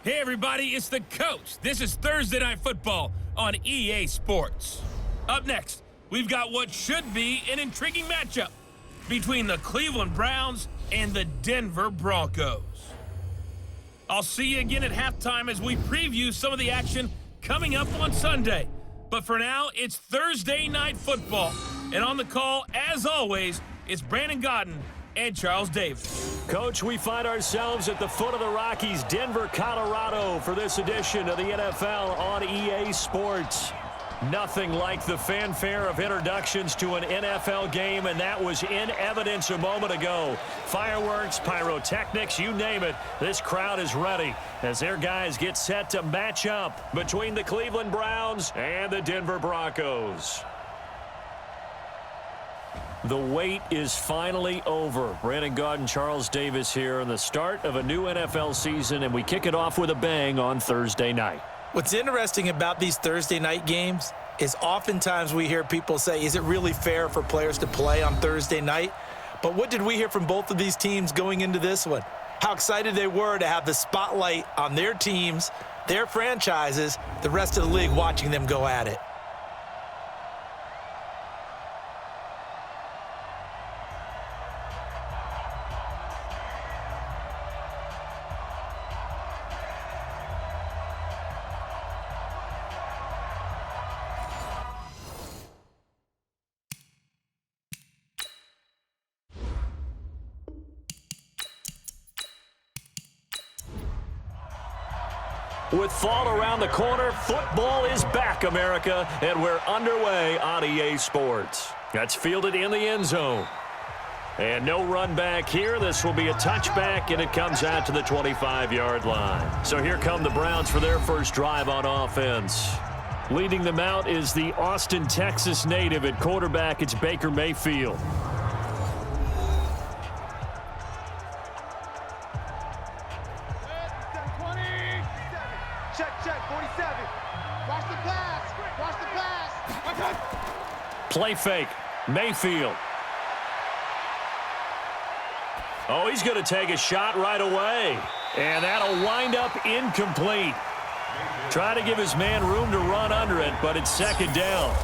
Hey everybody, it's the coach. This is Thursday Night Football on EA Sports. Up next, we've got what should be an intriguing matchup between the Cleveland Browns and the Denver Broncos. I'll see you again at halftime as we preview some of the action coming up on Sunday. But for now, it's Thursday Night Football. And on the call, as always, it's Brandon Godden and Charles Davis. Coach, we find ourselves at the foot of the Rockies, Denver, Colorado, for this edition of the NFL on EA Sports. Nothing like the fanfare of introductions to an NFL game, and that was in evidence a moment ago. Fireworks, pyrotechnics, you name it, this crowd is ready as their guys get set to match up between the Cleveland Browns and the Denver Broncos. The wait is finally over. Brandon Godden, Charles Davis here on the start of a new NFL season, and we kick it off with a bang on Thursday night. What's interesting about these Thursday night games is oftentimes we hear people say, is it really fair for players to play on Thursday night? But what did we hear from both of these teams going into this one? How excited they were to have the spotlight on their teams, their franchises, the rest of the league watching them go at it. With fall around the corner, football is back, America, and we're underway on EA Sports. That's fielded in the end zone. And no run back here. This will be a touchback, and it comes out to the 25-yard line. So here come the Browns for their first drive on offense. Leading them out is the Austin, Texas native at quarterback. It's Baker Mayfield. Play fake. Mayfield. Oh, he's going to take a shot right away. And that'll wind up incomplete. Try to give his man room to run under it, but it's second down.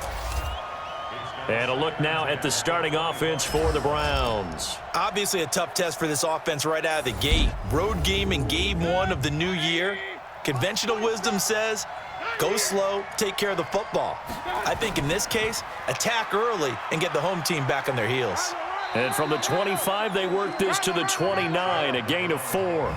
And a look now at the starting offense for the Browns. Obviously a tough test for this offense right out of the gate. Road game in game one of the new year. Conventional wisdom says, go slow, take care of the football. I think in this case, attack early and get the home team back on their heels. And from the 25, they work this to the 29, a gain of 4.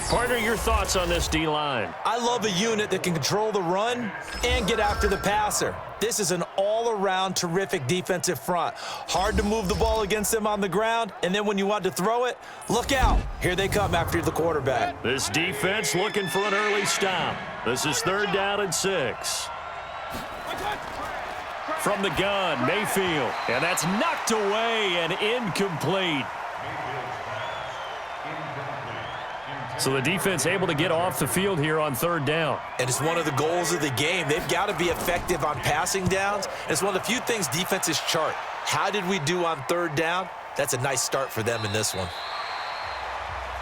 Partner, your thoughts on this D-line? I love a unit that can control the run and get after the passer. This is an all-around terrific defensive front. Hard to move the ball against them on the ground, and then when you want to throw it, look out. Here they come after the quarterback. This defense looking for an early stop. This is 3rd down and 6. From the gun, Mayfield, and that's knocked away and incomplete. So the defense able to get off the field here on 3rd down. And it's one of the goals of the game. They've got to be effective on passing downs. It's one of the few things defenses chart. How did we do on 3rd down? That's a nice start for them in this one.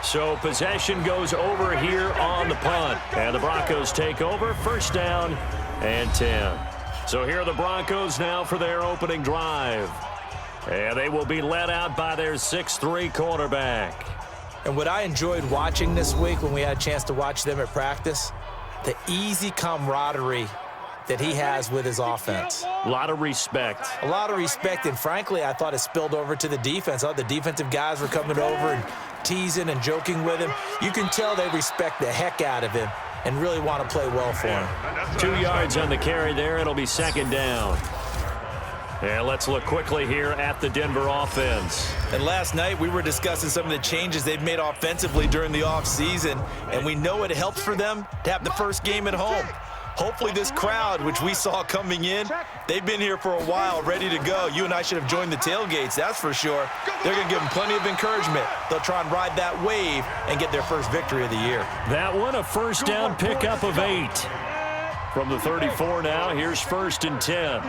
So possession goes over here on the punt. And the Broncos take over, 1st down and 10. So here are the Broncos now for their opening drive. And they will be led out by their 6'3" quarterback. And what I enjoyed watching this week when we had a chance to watch them at practice, the easy camaraderie that he has with his offense. A lot of respect. A lot of respect, and frankly, I thought it spilled over to the defense. All the defensive guys were coming over and teasing and joking with him. You can tell they respect the heck out of him and really want to play well for him. 2 yards on the carry there. It'll be 2nd down. And let's look quickly here at the Denver offense. And last night we were discussing some of the changes they've made offensively during the offseason, and we know it helps for them to have the first game at home. Hopefully this crowd, which we saw coming in, they've been here for a while, ready to go. You and I should have joined the tailgates, that's for sure. They're going to give them plenty of encouragement. They'll try and ride that wave and get their first victory of the year. That one, a 1st down pickup of 8. From the 34 now, here's 1st and 10.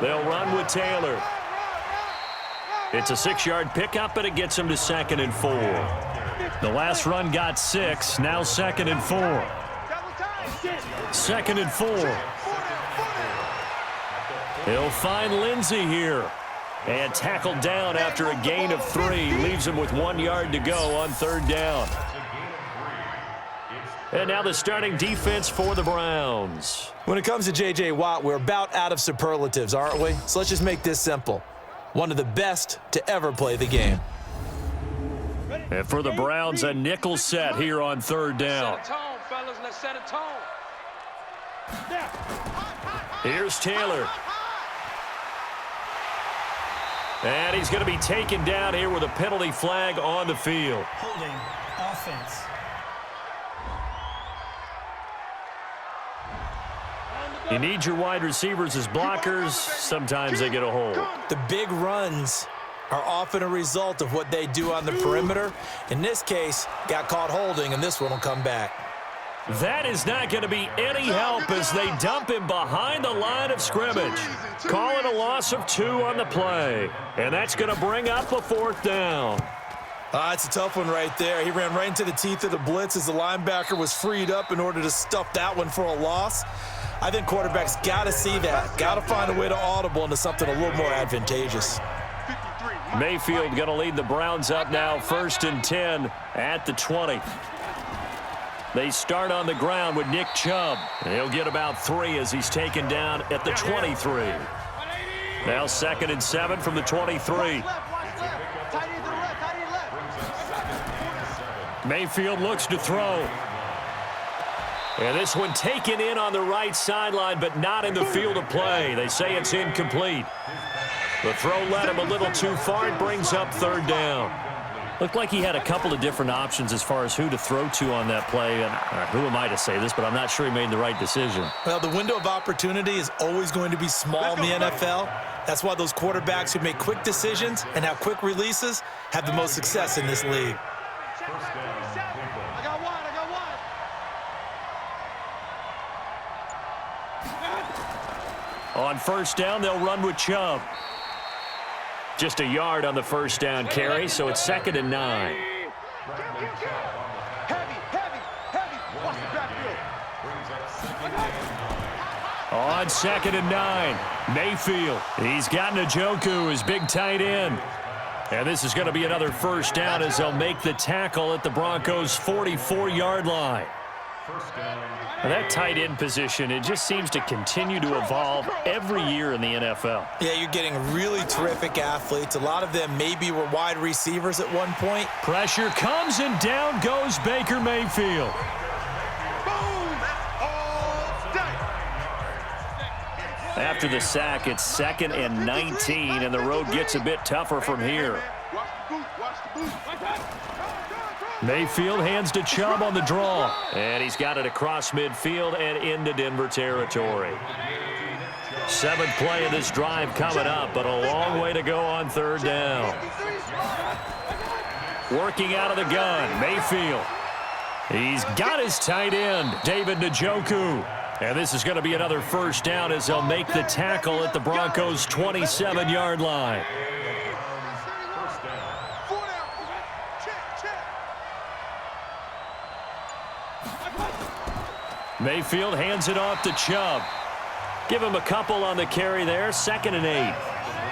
They'll run with Taylor. It's a 6-yard pickup, and it gets him to 2nd and 4. The last run got 6. Now 2nd and 4. 2nd and 4. He'll find Lindsey here. And tackled down after a gain of 3. Leaves him with 1 yard to go on 3rd down. And now the starting defense for the Browns. When it comes to J.J. Watt, we're about out of superlatives, aren't we? So let's just make this simple. One of the best to ever play the game. And for the Browns, a nickel set here on 3rd down. Set a tone, fellas. Let's set a tone. Here's Taylor. And he's going to be taken down here with a penalty flag on the field. Holding offense. You need your wide receivers as blockers. Sometimes they get a hold. The big runs are often a result of what they do on the perimeter. In this case, got caught holding, and this one will come back. That is not going to be any help as they dump him behind the line of scrimmage. Call it a loss of 2 on the play. And that's going to bring up a 4th down. It's a tough one right there. He ran right into the teeth of the blitz as the linebacker was freed up in order to stuff that one for a loss. I think quarterbacks got to see that. Got to find a way to audible into something a little more advantageous. Mayfield going to lead the Browns up now, 1st and 10 at the 20. They start on the ground with Nick Chubb. He'll get about 3 as he's taken down at the 23. Now 2nd and 7 from the 23. Mayfield looks to throw. And this one taken in on the right sideline, but not in the field of play. They say it's incomplete. The throw led him a little too far. It brings up 3rd down. Looked like he had a couple of different options as far as who to throw to on that play. And who am I to say this, but I'm not sure he made the right decision. Well, the window of opportunity is always going to be small in the NFL. That's why those quarterbacks who make quick decisions and have quick releases have the most success in this league. On 1st down, they'll run with Chubb. Just a yard on the 1st down carry, so it's 2nd and 9. On 2nd and 9, Mayfield. He's got Njoku, his big tight end. And this is going to be another 1st down as they'll make the tackle at the Broncos' 44-yard line. And that tight end position, it just seems to continue to evolve every year in the NFL. Yeah, you're getting really terrific athletes. A lot of them maybe were wide receivers at one point. Pressure comes, and down goes Baker Mayfield. After the sack, it's 2nd and 19, and the road gets a bit tougher from here. Mayfield hands to Chubb on the draw. And he's got it across midfield and into Denver territory. 7th play of this drive coming up, but a long way to go on 3rd down. Working out of the gun, Mayfield. He's got his tight end, David Njoku. And this is going to be another 1st down as they'll make the tackle at the Broncos' 27-yard line. Mayfield hands it off to Chubb. Give him a couple on the carry there, 2nd and 8.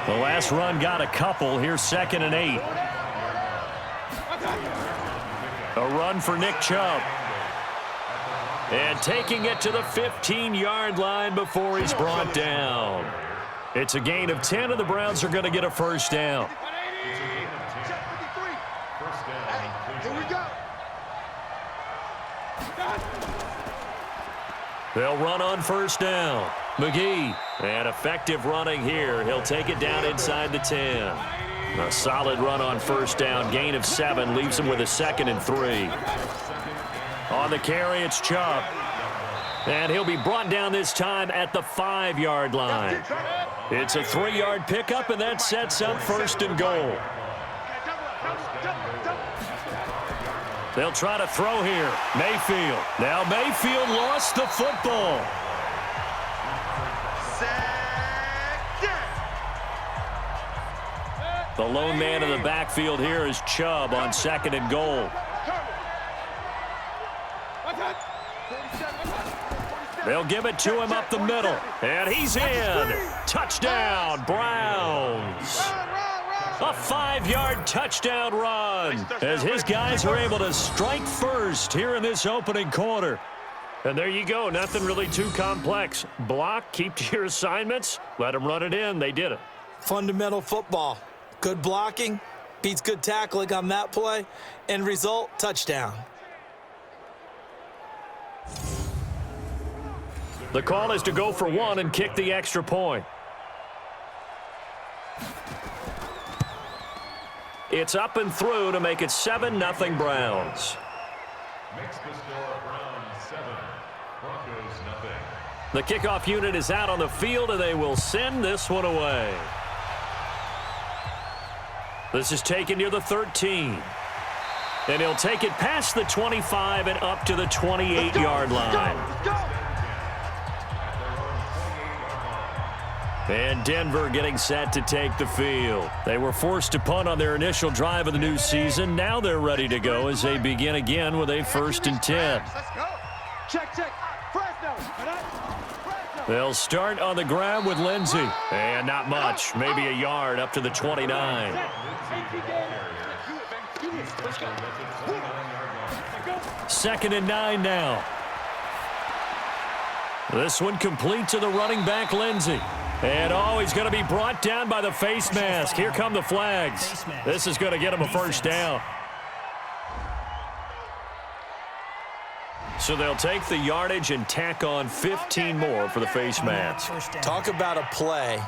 The last run got a couple. Here's 2nd and 8. A run for Nick Chubb. And taking it to the 15-yard line before he's brought down. It's a gain of 10, and the Browns are going to get a 1st down. They'll run on 1st down. McGee, and effective running here. He'll take it down inside the 10. A solid run on 1st down. Gain of 7 leaves him with a 2nd and 3. On the carry, it's Chubb. And he'll be brought down this time at the 5-yard line. It's a 3-yard pickup, and that sets up 1st and goal. They'll try to throw here. Mayfield. Now Mayfield lost the football. The lone man in the backfield here is Chubb on 2nd and goal. They'll give it to him up the middle. And he's in. Touchdown, Browns. A 5-yard touchdown run as his guys are able to strike first here in this opening quarter. And there you go. Nothing really too complex. Block, keep to your assignments, let them run it in. They did it. Fundamental football. Good blocking beats good tackling on that play. End result, touchdown. The call is to go for one and kick the extra point. It's up and through to make it 7-0 Browns. Makes the score Browns 7, Broncos nothing. The kickoff unit is out on the field, and they will send this one away. This is taken near the 13. And he'll take it past the 25 and up to the 28-yard line. Let's go. And Denver getting set to take the field. They were forced to punt on their initial drive of the new season. Now they're ready to go as they begin again with a 1st and 10. Let's go. Check. Fresno. They'll start on the ground with Lindsey. And not much, maybe a yard up to the 29. Second and 9 now. This one complete to the running back, Lindsey. And, he's going to be brought down by the face mask. Here come the flags. This is going to get him a first down. So they'll take the yardage and tack on 15 more for the face mask. Talk about a play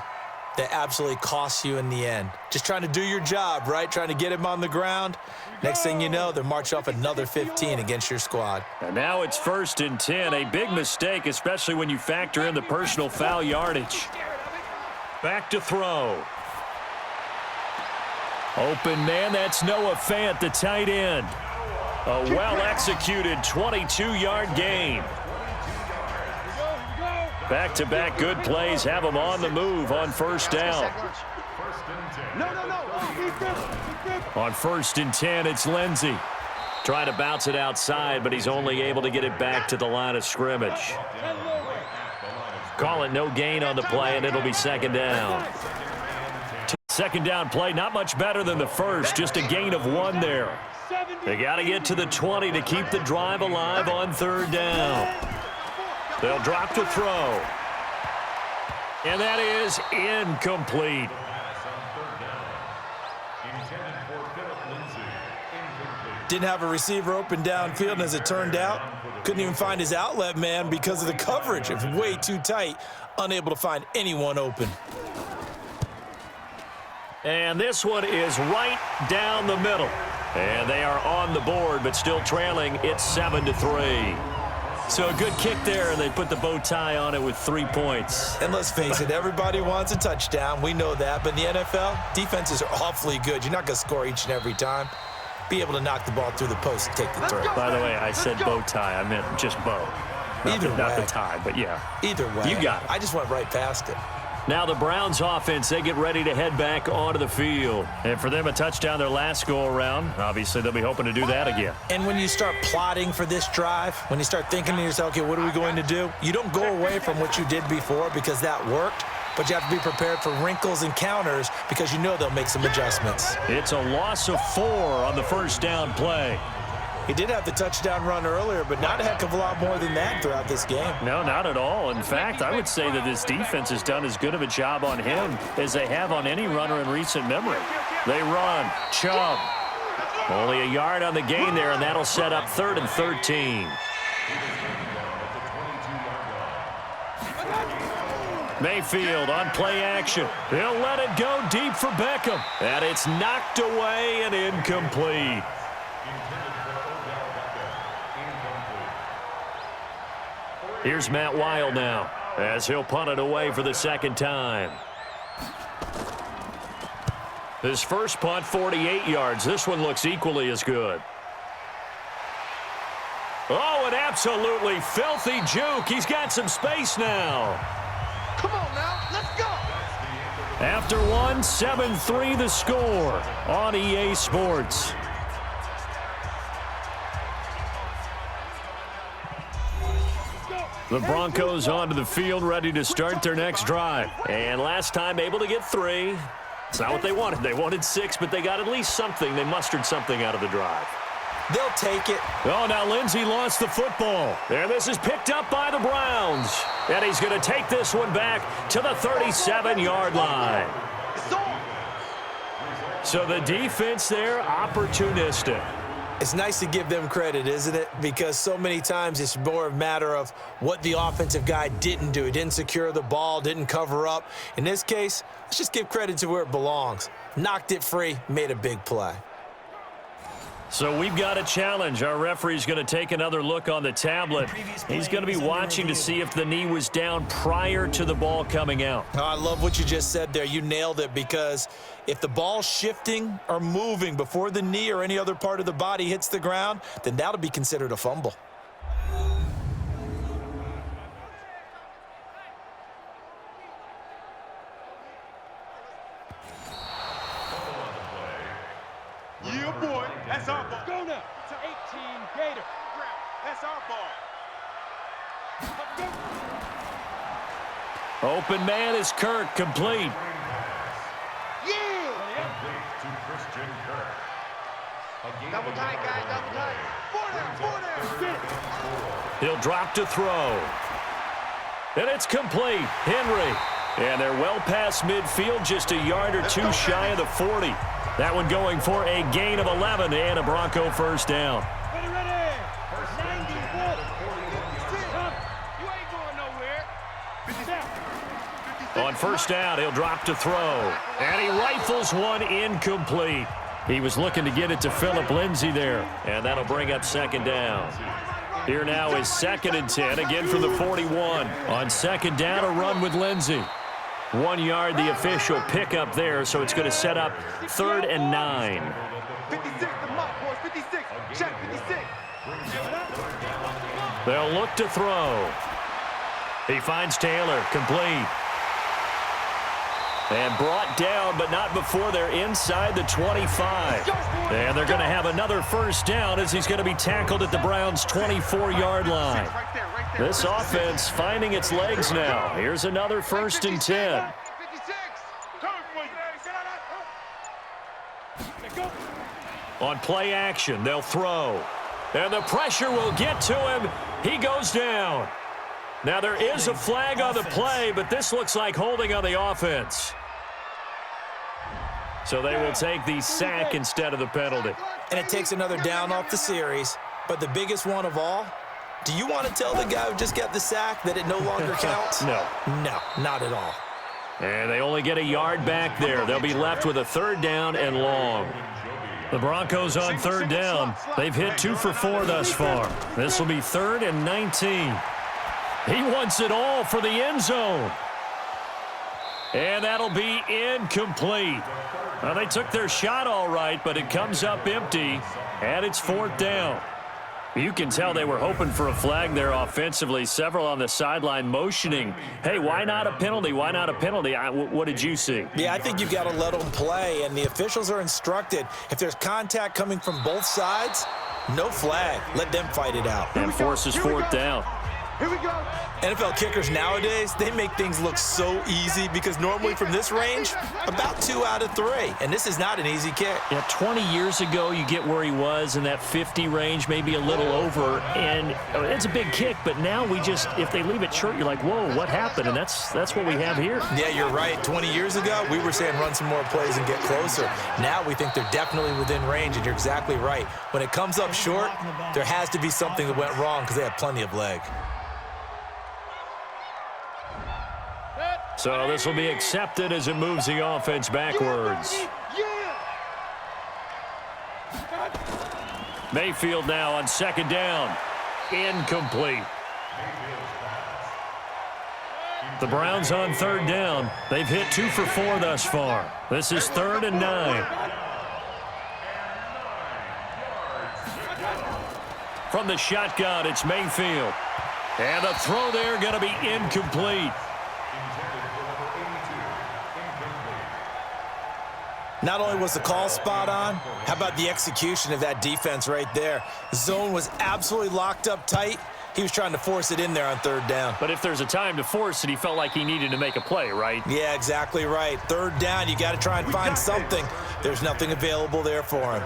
that absolutely costs you in the end. Just trying to do your job, right? Trying to get him on the ground. Next thing you know, they're marching off another 15 against your squad. And now it's 1st and 10. A big mistake, especially when you factor in the personal foul yardage. Back to throw. Open man, that's Noah Fant, the tight end. A well-executed 22-yard gain. Back-to-back good plays have him on the move on 1st down. On 1st and 10, it's Lindsey. Trying to bounce it outside, but he's only able to get it back to the line of scrimmage. Call it no gain on the play, and it'll be 2nd down. 2nd down play, not much better than the first, just a gain of 1 there. They got to get to the 20 to keep the drive alive on 3rd down. They'll drop to throw. And that is incomplete. Didn't have a receiver open downfield, and as it turned out, couldn't even find his outlet man because of the coverage. It was way too tight, unable to find anyone open. And this one is right down the middle. And they are on the board, but still trailing. It's 7-3. So a good kick there, and they put the bow tie on it with 3 points. And let's face it, everybody wants a touchdown. We know that. But in the NFL, defenses are awfully good. You're not going to score each and every time. Be able to knock the ball through the post and take the throw. By the way, I said bow tie. I meant just bow. Not the tie, but yeah. Either way. You got it. I just went right past it. Now the Browns offense, they get ready to head back onto the field. And for them, a touchdown their last go-around. Obviously, they'll be hoping to do that again. And when you start plotting for this drive, when you start thinking to yourself, okay, what are we going to do? You don't go away from what you did before because that worked, but you have to be prepared for wrinkles and counters because you know they'll make some adjustments. It's a loss of 4 on the 1st down play. He did have the touchdown run earlier, but not a heck of a lot more than that throughout this game. No, not at all. In fact, I would say that this defense has done as good of a job on him as they have on any runner in recent memory. They run. Chubb. Only a yard on the gain there, and that'll set up 3rd and 13. Mayfield on play action. He'll let it go deep for Beckham. And it's knocked away and incomplete. Here's Matt Weil now as he'll punt it away for the 2nd time. His first punt, 48 yards. This one looks equally as good. Oh, an absolutely filthy juke. He's got some space now. Come on now, let's go. After one, 7-3 the score on EA Sports. The Broncos onto the field, ready to start their next drive. And last time able to get 3. It's not what they wanted. They wanted 6, but they got at least something. They mustered something out of the drive. They'll take it. Oh, now Lindsey lost the football. And this is picked up by the Browns. And he's going to take this one back to the 37-yard line. So the defense there, opportunistic. It's nice to give them credit, isn't it? Because so many times it's more a matter of what the offensive guy didn't do. He didn't secure the ball, didn't cover up. In this case, let's just give credit to where it belongs. Knocked it free, made a big play. So we've got a challenge. Our referee's going to take another look on the tablet. He's going to be watching to see if the knee was down prior to the ball coming out. Oh, I love what you just said there. You nailed it, because if the ball's shifting or moving before the knee or any other part of the body hits the ground, then that'll be considered a fumble. Yeah, boy. That's our ball. Go now. To 18, Gator. That's our ball. Open man is Kirk, complete. Yeah. To Christian Kirk. Double tight, guys. Double tight. Four down. He'll drop to throw. And it's complete. Henry. And they're well past midfield, just a yard or two shy of the 40. That one going for a gain of 11 and a Bronco first down. Ready. 90. You ain't going nowhere. 57. On first down, he'll drop to throw. And he rifles one incomplete. He was looking to get it to Phillip Lindsay there. And that'll bring up second down. Here now is 2nd and 10, again from the 41. On second down, a run with Lindsay. 1 yard, the official pickup there, so it's going to set up 3rd and 9. 56, the mark, boys. 56. Check 56. They'll look to throw. He finds Taylor, complete. And brought down, but not before they're inside the 25. And they're going to have another first down as he's going to be tackled at the Browns' 24-yard line. This offense finding its legs now. Here's another 1st and 10. 56. On play action, they'll throw. And the pressure will get to him. He goes down. Now, there is a flag on the play, but this looks like holding on the offense. So they will take the sack instead of the penalty. And it takes another down off the series. But the biggest one of all, do you want to tell the guy who just got the sack that it no longer counts? No. No, not at all. And they only get a yard back there. They'll be left with a 3rd down and long. The Broncos on 3rd down. They've hit 2 for 4 thus far. This will be 3rd and 19. He wants it all for the end zone. And that'll be incomplete. Well, they took their shot all right, but it comes up empty, and it's 4th down. You can tell they were hoping for a flag there offensively. Several on the sideline motioning, hey, why not a penalty? Why not a penalty? What did you see? Yeah, I think you got to let them play, and the officials are instructed, if there's contact coming from both sides, no flag. Let them fight it out. And forces 4th down. Here we go. NFL kickers nowadays, they make things look so easy because normally from this range, about 2 out of 3. And this is not an easy kick. Yeah, 20 years ago, you get where he was in that 50 range, maybe a little over. And it's a big kick, but now we just, if they leave it short, you're like, whoa, what happened? And that's what we have here. Yeah, you're right. 20 years ago, we were saying run some more plays and get closer. Now we think they're definitely within range, and you're exactly right. When it comes up short, there has to be something that went wrong because they have plenty of leg. So this will be accepted as it moves the offense backwards. Mayfield now on 2nd down. Incomplete. The Browns on 3rd down. They've hit 2 for 4 thus far. This is 3rd and 9. From the shotgun, it's Mayfield. And the throw there going to be incomplete. Not only was the call spot on, how about the execution of that defense right there? The zone was absolutely locked up tight. He was trying to force it in there on third down. But if there's a time to force it, he felt like he needed to make a play, right? Yeah, exactly right. Third down, you got to try and find something. There's nothing available there for him.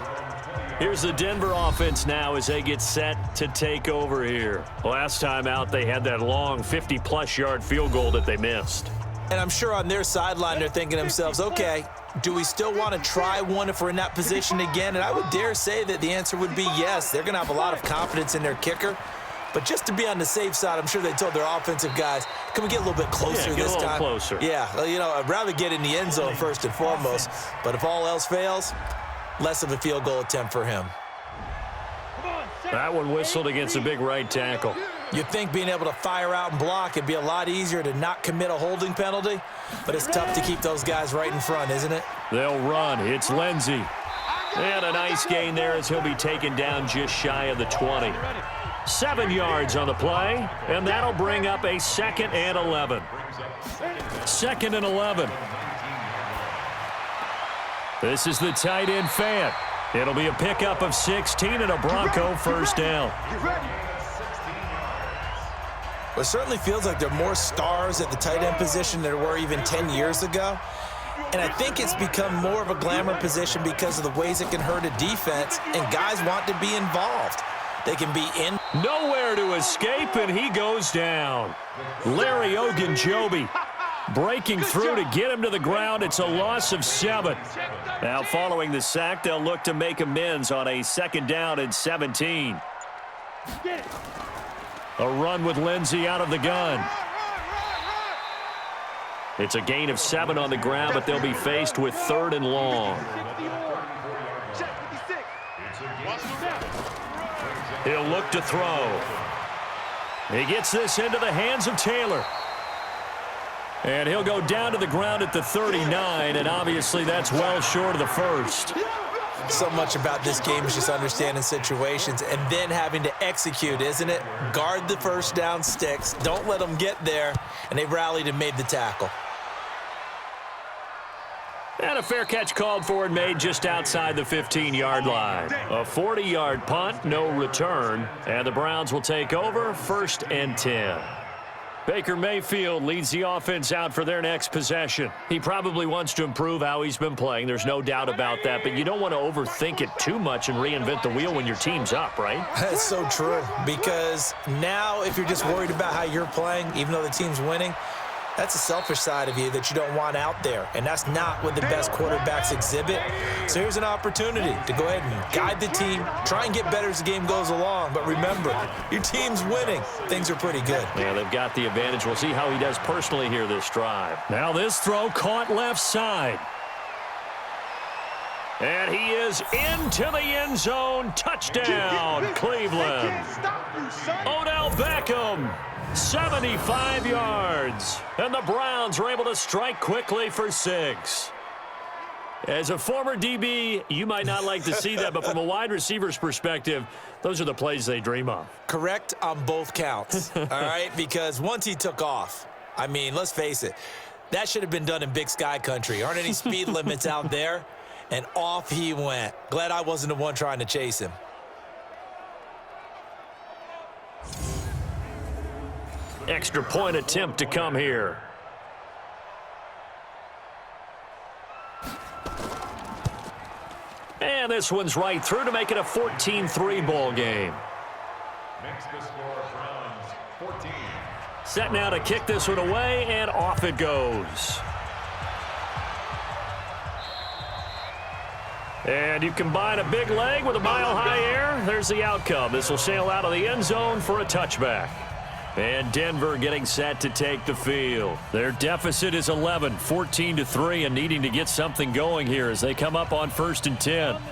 Here's the Denver offense now as they get set to take over here. Last time out, they had that long 50-plus yard field goal that they missed. And I'm sure on their sideline, they're thinking to themselves, okay, do we still want to try one if we're in that position again? And I would dare say that the answer would be yes. They're going to have a lot of confidence in their kicker. But just to be on the safe side, I'm sure they told their offensive guys, can we get a little bit closer this time? Closer. Yeah, well, I'd rather get in the end zone first and foremost. But if all else fails, less of a field goal attempt for him. That one whistled against a big right tackle. You'd think being able to fire out and block it'd be a lot easier to not commit a holding penalty, but it's tough to keep those guys right in front, isn't it? They'll run. It's Lindsey. And a nice gain there as he'll be taken down just shy of the 20. 7 yards on the play, and that'll bring up a 2nd and 11. 2nd and 11. This is the tight end fan. It'll be a pickup of 16 and a Bronco first down. Well, it certainly feels like there are more stars at the tight end position than there were even 10 years ago. And I think it's become more of a glamour position because of the ways it can hurt a defense, and guys want to be involved. They can be in. Nowhere to escape, and he goes down. Larry Ogunjobi breaking through to get him to the ground. It's a loss of 7. Now following the sack, they'll look to make amends on a 2nd down and 17. A run with Lindsey out of the gun. It's a gain of 7 on the ground, but they'll be faced with 3rd and long. He'll look to throw. He gets this into the hands of Taylor. And he'll go down to the ground at the 39, and obviously that's well short of the first. So much about this game is just understanding situations and then having to execute, isn't it? Guard the first down sticks. Don't let them get there. And they rallied and made the tackle. And a fair catch called for and made just outside the 15-yard line. A 40-yard punt, no return. And the Browns will take over 1st and 10. Baker Mayfield leads the offense out for their next possession. He probably wants to improve how he's been playing. There's no doubt about that. But you don't want to overthink it too much and reinvent the wheel when your team's up, right? That's so true. Because now if you're just worried about how you're playing, even though the team's winning, that's a selfish side of you that you don't want out there. And that's not what the best quarterbacks exhibit. So here's an opportunity to go ahead and guide the team, try and get better as the game goes along. But remember, your team's winning. Things are pretty good. Yeah, they've got the advantage. We'll see how he does personally here this drive. Now this throw caught left side. And he is into the end zone. Touchdown, Cleveland. Odell Beckham. 75 yards. And the Browns are able to strike quickly for 6. As a former DB, you might not like to see that, but from a wide receiver's perspective, those are the plays they dream of. Correct on both counts, all right? Because once he took off, I mean, let's face it, that should have been done in Big Sky country. Aren't any speed limits out there? And off he went. Glad I wasn't the one trying to chase him. Extra point attempt to come here. And this one's right through to make it a 14-3 ball game. Makes the score Browns 14. Set now to kick this one away, and off it goes. And you combine a big leg with a mile-high air, there's the outcome. This will sail out of the end zone for a touchback. And Denver getting set to take the field. Their deficit is 11, 14-3, and needing to get something going here as they come up on 1st and 10. Mike,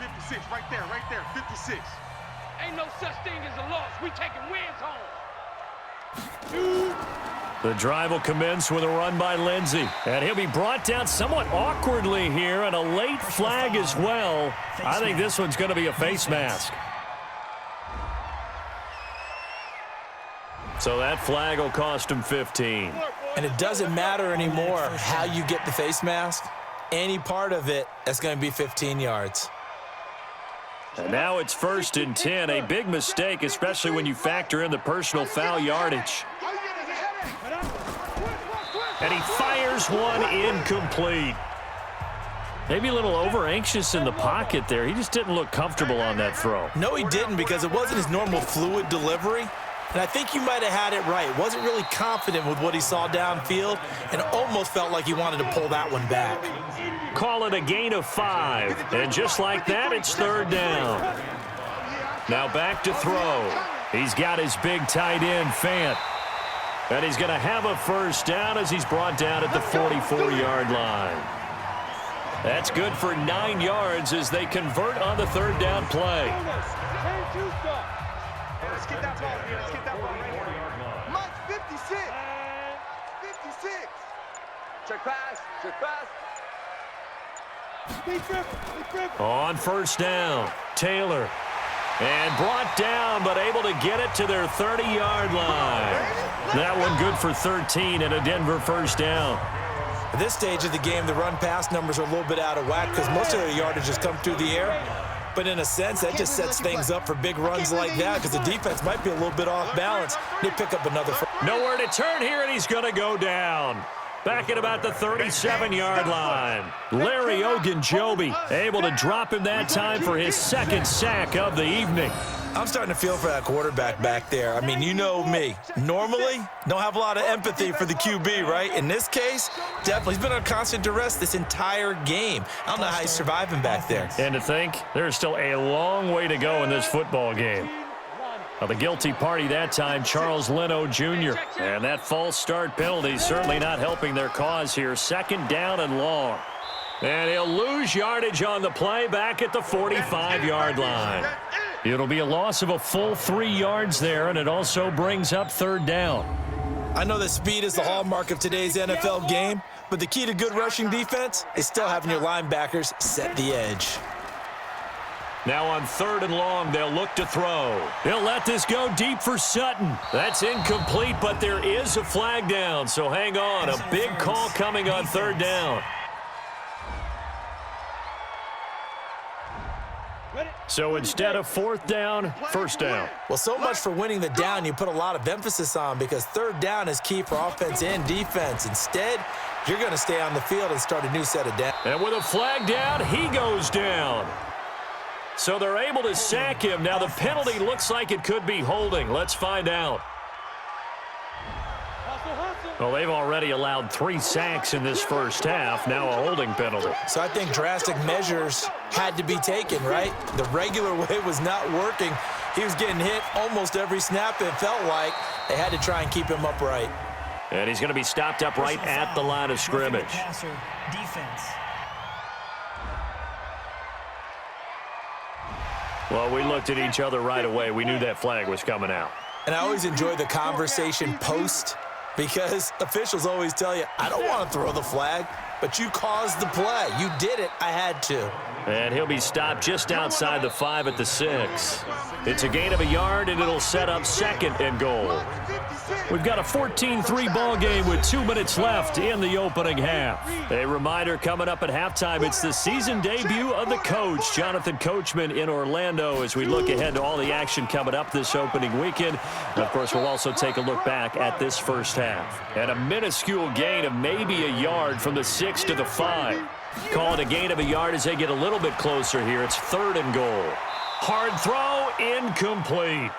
56, right there, 56. Ain't no such thing as a loss. We taking wins home. The drive will commence with a run by Lindsey. And he'll be brought down somewhat awkwardly here, and a late flag as well. I think this one's going to be a face mask. So that flag will cost him 15. And it doesn't matter anymore how you get the face mask. any part of it, that's going to be 15 yards. And now it's 1st and 10, a big mistake, especially when you factor in the personal foul yardage. And he fires one incomplete. Maybe a little over-anxious in the pocket there. He just didn't look comfortable on that throw. No, he didn't, because it wasn't his normal fluid delivery. And I think you might have had it right. Wasn't really confident with what he saw downfield and almost felt like he wanted to pull that one back. Call it a gain of 5. And just like that, it's 3rd down. Now back to throw. He's got his big tight end, Fant. And he's going to have a 1st down as he's brought down at the 44-yard line. That's good for 9 yards as they convert on the 3rd down play. Let's get that ball here. Let's get that ball right here. Mike, 56. 56. Check pass. Check pass. On 1st down, Taylor. And brought down, but able to get it to their 30-yard line. That one good for 13 and a Denver 1st down. At this stage of the game, the run-pass numbers are a little bit out of whack because most of the yardage has come through the air. But in a sense, that just sets things up for big runs like that because the defense might be a little bit off balance. They pick up another. Nowhere to turn here, and he's going to go down. Back at about the 37-yard line. Larry Ogunjobi able to drop him that time for his 2nd sack of the evening. I'm starting to feel for that quarterback back there. I mean, you know me. Normally, don't have a lot of empathy for the QB, right? In this case, definitely. He's been under constant duress this entire game. I don't know how he's surviving back there. And to think, there's still a long way to go in this football game. Well, the guilty party that time, Charles Leno Jr. And that false start penalty certainly not helping their cause here. 2nd down and long. And he'll lose yardage on the play back at the 45-yard line. It'll be a loss of a full 3 yards there, and it also brings up 3rd down. I know that speed is the hallmark of today's NFL game, but the key to good rushing defense is still having your linebackers set the edge. Now on 3rd and long, they'll look to throw. He'll let this go deep for Sutton. That's incomplete, but there is a flag down, so hang on. A big call coming on 3rd down. So instead of 4th down, 1st down. Well, so much for winning the down you put a lot of emphasis on because 3rd down is key for offense and defense. Instead, you're going to stay on the field and start a new set of downs. And with a flag down, he goes down. So they're able to sack him. Now the penalty looks like it could be holding. Let's find out. Well, they've already allowed 3 sacks in this 1st half. Now a holding penalty. So I think drastic measures had to be taken, right? The regular way was not working. He was getting hit almost every snap, it felt like. They had to try and keep him upright. And he's going to be stopped up right at the line of scrimmage. Defense. Well, we looked at each other right away. We knew that flag was coming out. And I always enjoy the conversation post because officials always tell you, I don't want to throw the flag, but you caused the play. You did it. I had to. And he'll be stopped just outside the 5 at the 6. It's a gain of a yard, and it'll set up 2nd and goal. We've got a 14-3 ball game with 2 minutes left in the opening half. A reminder coming up at halftime, it's the season debut of the coach, Jonathan Coachman in Orlando, as we look ahead to all the action coming up this opening weekend. And of course, we'll also take a look back at this 1st half. And a minuscule gain of maybe a yard from the 6 to the 5. Call it a gain of a yard as they get a little bit closer here. It's 3rd and goal. Hard throw, incomplete.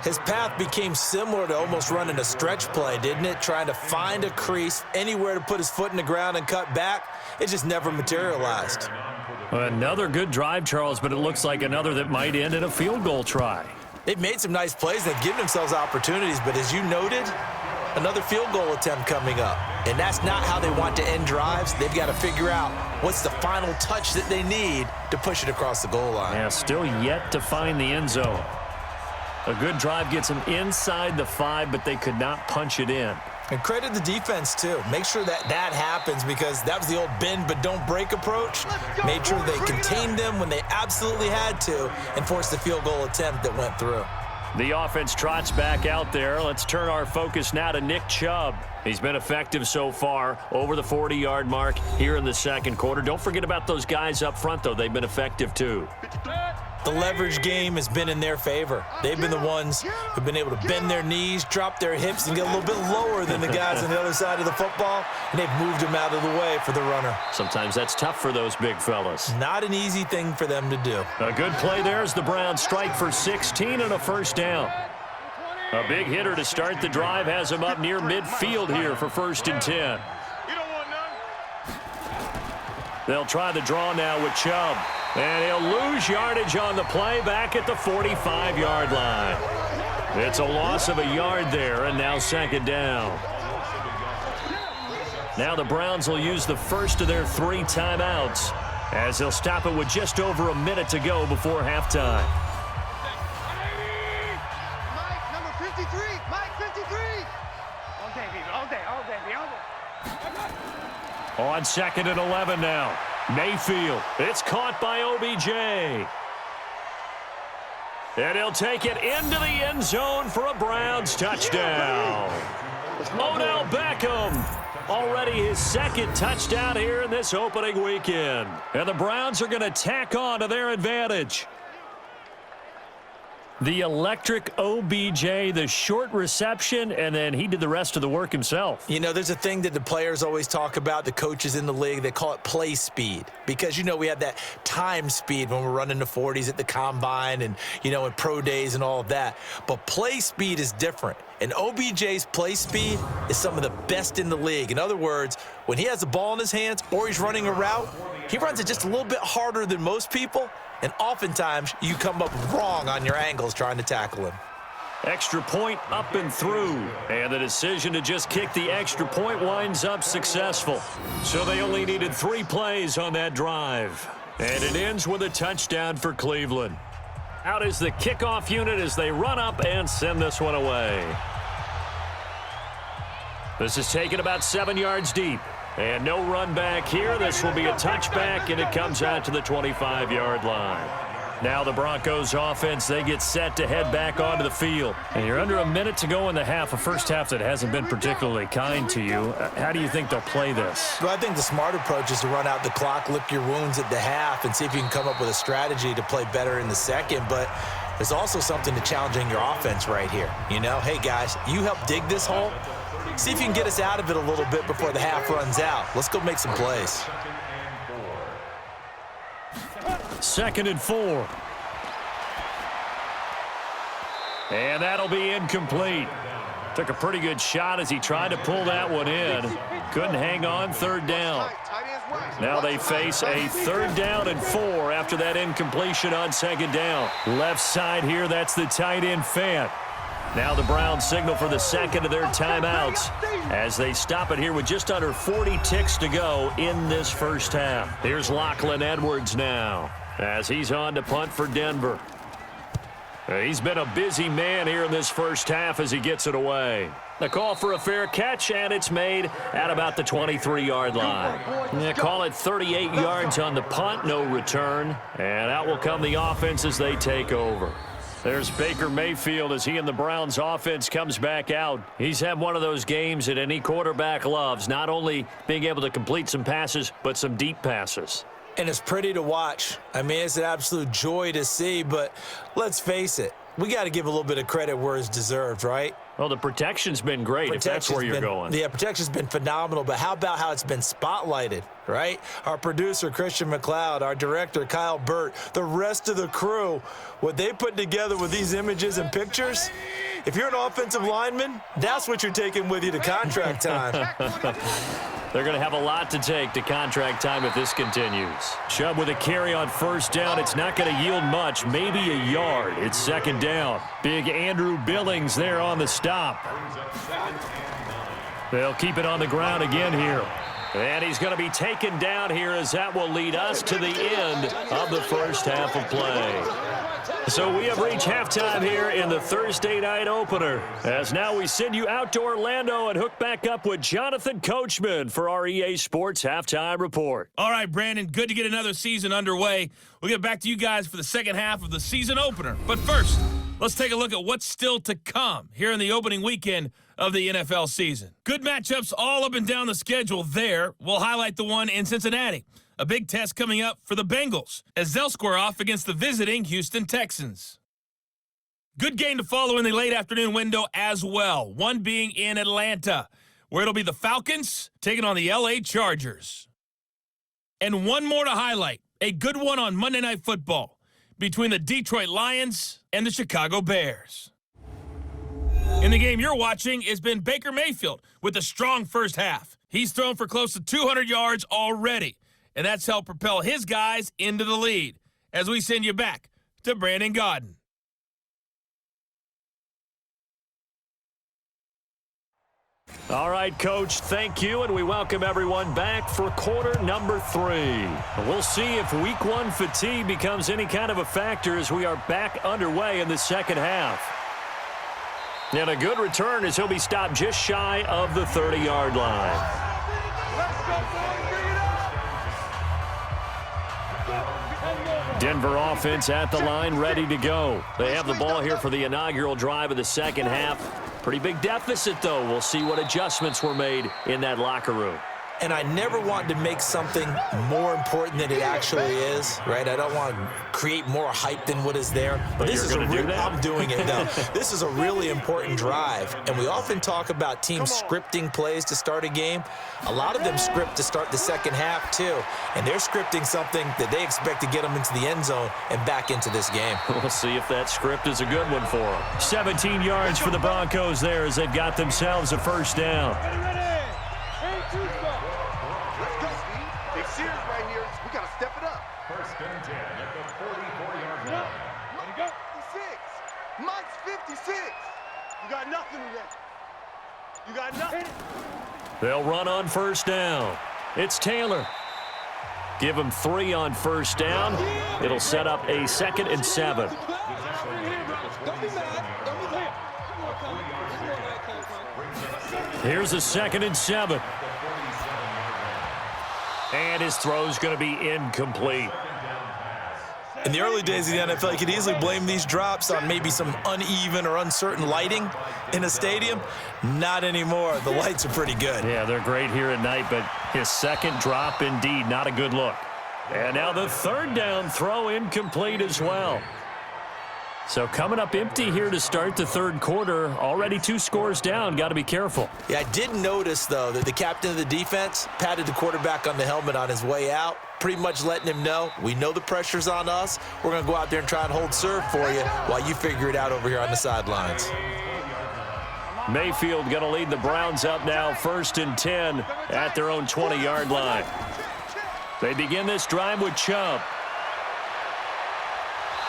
His path became similar to almost running a stretch play, didn't it? Trying to find a crease, anywhere to put his foot in the ground and cut back. It just never materialized. Another good drive, Charles, but it looks like another that might end in a field goal try. They've made some nice plays. They've given themselves opportunities, but as you noted, another field goal attempt coming up. And that's not how they want to end drives. They've got to figure out what's the final touch that they need to push it across the goal line. Yeah, still yet to find the end zone. A good drive gets them inside the 5, but they could not punch it in. And credit the defense, too. Make sure that that happens because that was the old bend but don't break approach. Made sure they contained them when they absolutely had to and forced the field goal attempt that went through. The offense trots back out there. Let's turn our focus now to Nick Chubb. He's been effective so far, over the 40-yard mark here in the second quarter. Don't forget about those guys up front, though. They've been effective, too. The leverage game has been in their favor. They've been the ones who've been able to bend their knees, drop their hips, and get a little bit lower than the guys on the other side of the football, and they've moved them out of the way for the runner. Sometimes that's tough for those big fellas. Not an easy thing for them to do. A good play there as the Browns strike for 16 and a first down. A big hitter to start the drive has him up near midfield here for 1st and 10. They'll try the draw now with Chubb. And he'll lose yardage on the play back at the 45-yard line. It's a loss of a yard there, and now 2nd down. Now the Browns will use the first of their 3 timeouts as they'll stop it with just over a minute to go before halftime. Mike, number 53. Mike, 53. All day, baby. All day, all day, baby. All day. On 2nd and 11 now. Mayfield. It's caught by OBJ. And he'll take it into the end zone for a Browns touchdown. Odell Beckham. Already his 2nd touchdown here in this opening weekend. And the Browns are going to tack on to their advantage. The electric OBJ, the short reception, and then he did the rest of the work himself. You know, there's a thing that the players always talk about, the coaches in the league, they call it play speed. Because, you know, we have that time speed when we're running the 40s at the combine and, you know, in pro days and all of that. But play speed is different. And OBJ's play speed is some of the best in the league. In other words, when he has the ball in his hands or he's running a route, he runs it just a little bit harder than most people. And oftentimes, you come up wrong on your angles trying to tackle him. Extra point up and through. And the decision to just kick the extra point winds up successful. So they only needed 3 plays on that drive. And it ends with a touchdown for Cleveland. Out is the kickoff unit as they run up and send this one away. This is taken about 7 yards deep. And no run back here. This will be a touchback, and it comes out to the 25-yard line. Now the Broncos offense, they get set to head back onto the field. And you're under a minute to go in the half, a first half that hasn't been particularly kind to you. How do you think they'll play this? Well, I think the smart approach is to run out the clock, lick your wounds at the half, and see if you can come up with a strategy to play better in the second. But there's also something to challenging your offense right here. You know, hey, guys, you help dig this hole. See if you can get us out of it a little bit before the half runs out. Let's go make some plays. 2nd and 4. And that'll be incomplete. Took a pretty good shot as he tried to pull that one in. Couldn't hang on, 3rd down. Now they face a 3rd down and 4 after that incompletion on 2nd down. Left side here, that's the tight end Fant. Now the Browns signal for the 2nd of their timeouts as they stop it here with just under 40 ticks to go in this first half. Here's Lachlan Edwards now as he's on to punt for Denver. He's been a busy man here in this first half as he gets it away. The call for a fair catch, and it's made at about the 23-yard line. They call it 38 yards on the punt, no return. And out will come the offense as they take over. There's Baker Mayfield as he and the Browns offense comes back out. He's had one of those games that any quarterback loves, not only being able to complete some passes, but some deep passes. And it's pretty to watch. I mean, it's an absolute joy to see, but let's face it, we got to give a little bit of credit where it's deserved, right? Well, the protection's been great, if that's where you're going. Yeah, protection's been phenomenal, but how about how it's been spotlighted, right? Our producer, Christian McLeod, our director, Kyle Burt, the rest of the crew, what they put together with these images and pictures, if you're an offensive lineman, that's what you're taking with you to contract time. They're going to have a lot to take to contract time if this continues. Chubb with a carry on 1st down. It's not going to yield much, maybe a yard. It's 2nd down. Big Andrew Billings there on the stop. They'll keep it on the ground again here. And he's going to be taken down here as that will lead us to the end of the first half of play. So we have reached halftime here in the Thursday night opener. As now we send you out to Orlando and hook back up with Jonathan Coachman for our EA Sports Halftime Report. All right, Brandon, good to get another season underway. We'll get back to you guys for the second half of the season opener. But first, let's take a look at what's still to come here in the opening weekend of the NFL season. Good matchups all up and down the schedule there. We'll highlight the one in Cincinnati. A big test coming up for the Bengals as they'll square off against the visiting Houston Texans. Good game to follow in the late afternoon window as well, one being in Atlanta, where it'll be the Falcons taking on the LA Chargers. And one more to highlight, a good one on Monday Night Football between the Detroit Lions and the Chicago Bears. In the game you're watching has been Baker Mayfield with a strong first half. He's thrown for close to 200 yards already, and that's helped propel his guys into the lead as we send you back to Brandon Gaudin. All right, Coach, thank you, and we welcome everyone back for quarter number 3. We'll see if week 1 fatigue becomes any kind of a factor as we are back underway in the second half. And a good return as he'll be stopped just shy of the 30-yard line. Denver offense at the line, ready to go. They have the ball here for the inaugural drive of the second half. Pretty big deficit, though. We'll see what adjustments were made in that locker room. And I never want to make something more important than it actually is, right? I don't want to create more hype than what is there. But this you're is going to do that? I'm doing it now. This is a really important drive, and we often talk about teams scripting plays to start a game. A lot of them script to start the second half, too, and they're scripting something that they expect to get them into the end zone and back into this game. We'll see if that script is a good one for them. 17 yards for the Broncos there as they've got themselves a first down. First and 10 at the 44-yard line. Let go. 56. Mike's 56. You got nothing today. You got nothing. They'll run on first down. It's Taylor. Give him 3 on first down. It'll set up a 2nd and 7. Here's a 2nd and 7. And his throw's going to be incomplete. In the early days of the NFL, you could easily blame these drops on maybe some uneven or uncertain lighting in a stadium. Not anymore. The lights are pretty good. Yeah, they're great here at night, but his second drop, indeed, not a good look. And now the 3rd down throw incomplete as well. So coming up empty here to start the 3rd quarter. Already 2 scores down. Got to be careful. Yeah, I did notice, though, that the captain of the defense patted the quarterback on the helmet on his way out, pretty much letting him know, we know the pressure's on us. We're going to go out there and try and hold serve for you while you figure it out over here on the sidelines. Mayfield going to lead the Browns up now, 1st and 10 at their own 20-yard line. They begin this drive with Chubb.